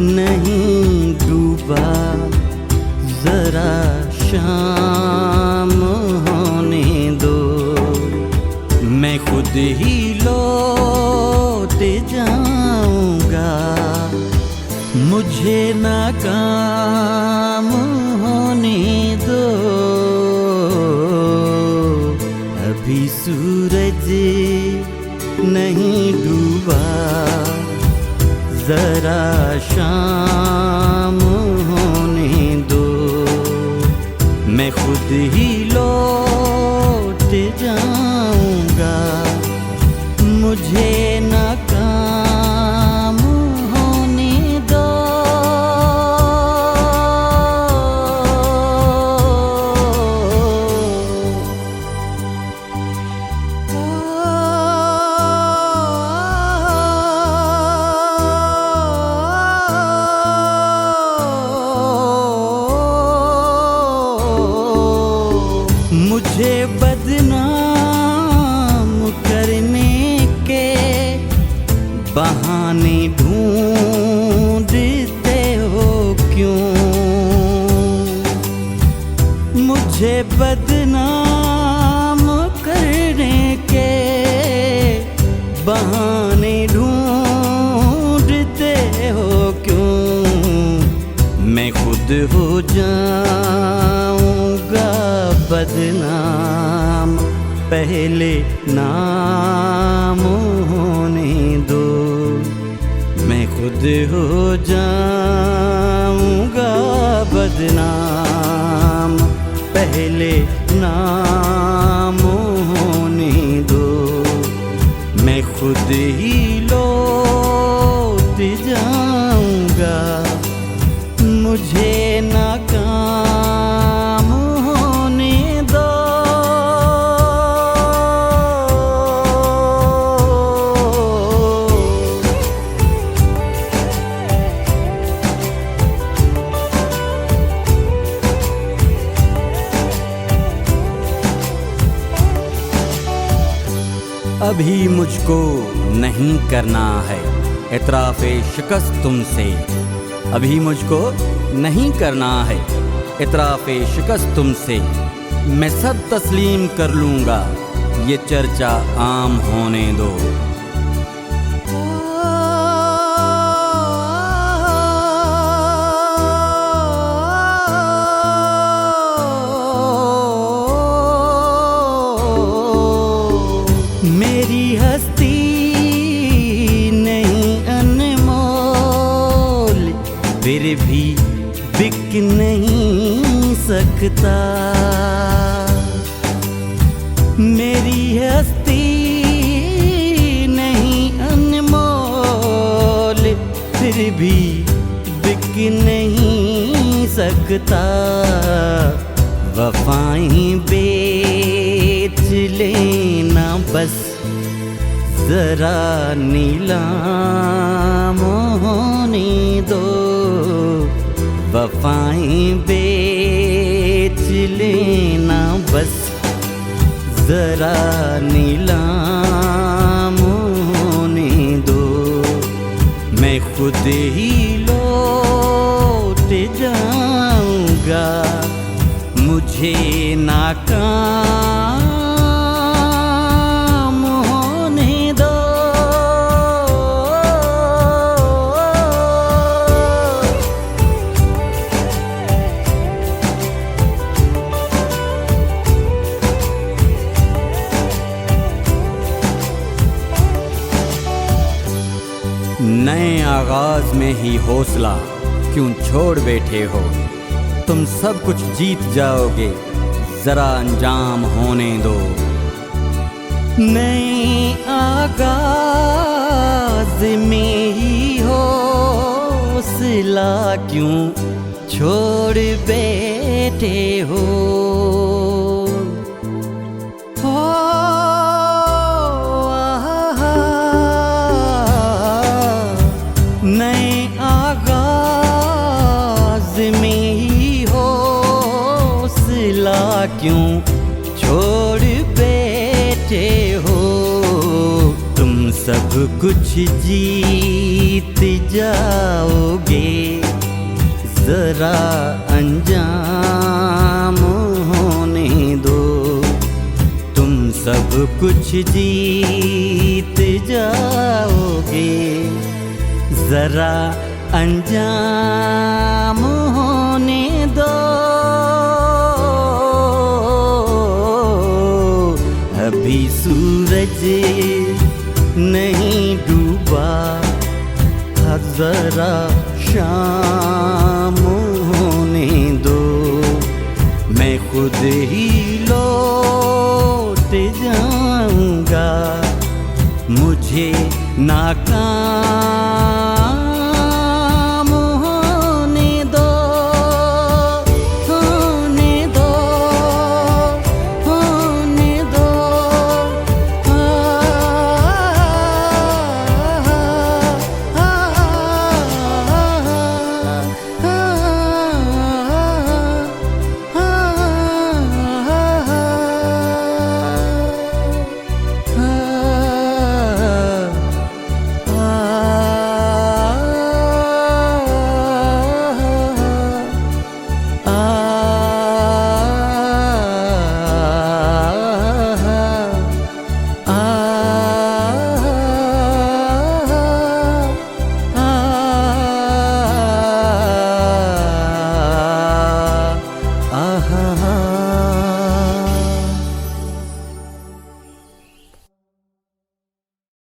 नहीं डूबा, जरा शाम होने दो, मैं खुद ही लौट जाऊंगा। मुझे नाकाम होने दो, अभी सूरज नहीं डूबा, जरा शाम होने दो, मैं खुद ही लौट जाऊंगा। मुझे नाकाम होने दो। मुझे बदनाम करने के बहाने ढूंढते हो क्यों? मुझे बदनाम करने के बहाने ढूंढते हो क्यों? मैं खुद हो जाऊंगा बदनाम, पहले नाम होने दो, मैं खुद हो जाऊंगा बदनाम, पहले नाम होने दो, मैं खुद ही लौट जाऊंगा। मुझे नाकाम होने दो। अभी मुझको नहीं करना है इतराफ़े शिकस्त तुमसे, अभी मुझको नहीं करना है इतराफ़े शिकस्त तुमसे, मैं सब तस्लीम कर लूँगा, ये चर्चा आम होने दो। मेरी हस्ती नहीं अनमोल, फिर भी बिक नहीं सकता। मेरी हस्ती नहीं अनमोल, फिर भी बिक नहीं सकता। वफ़ाएं बेच लेना बस, जरा नीलाम होने दो, वफ़ाएं बेच लेना बस, जरा नीलाम होने दो, मैं खुद ही लौट जाऊंगा। मुझे नाकाम होने दो। नए आगाज में ही हौसला क्यों छोड़ बैठे हो? तुम सब कुछ जीत जाओगे, जरा अंजाम होने दो। नए आगाज में ही हौसला क्यों छोड़ बैठे हो? नए आगाज में ही हौसला क्यों छोड़ बैठे हो? तुम सब कुछ जीत जाओगे, जरा अंजाम होने दो। तुम सब कुछ जीत जाओगे, जरा अंजाम होने दो। अभी सूरज नहीं डूबा, जरा शाम होने दो। मैं खुद ही लौट जाऊंगा, मुझे नाकाम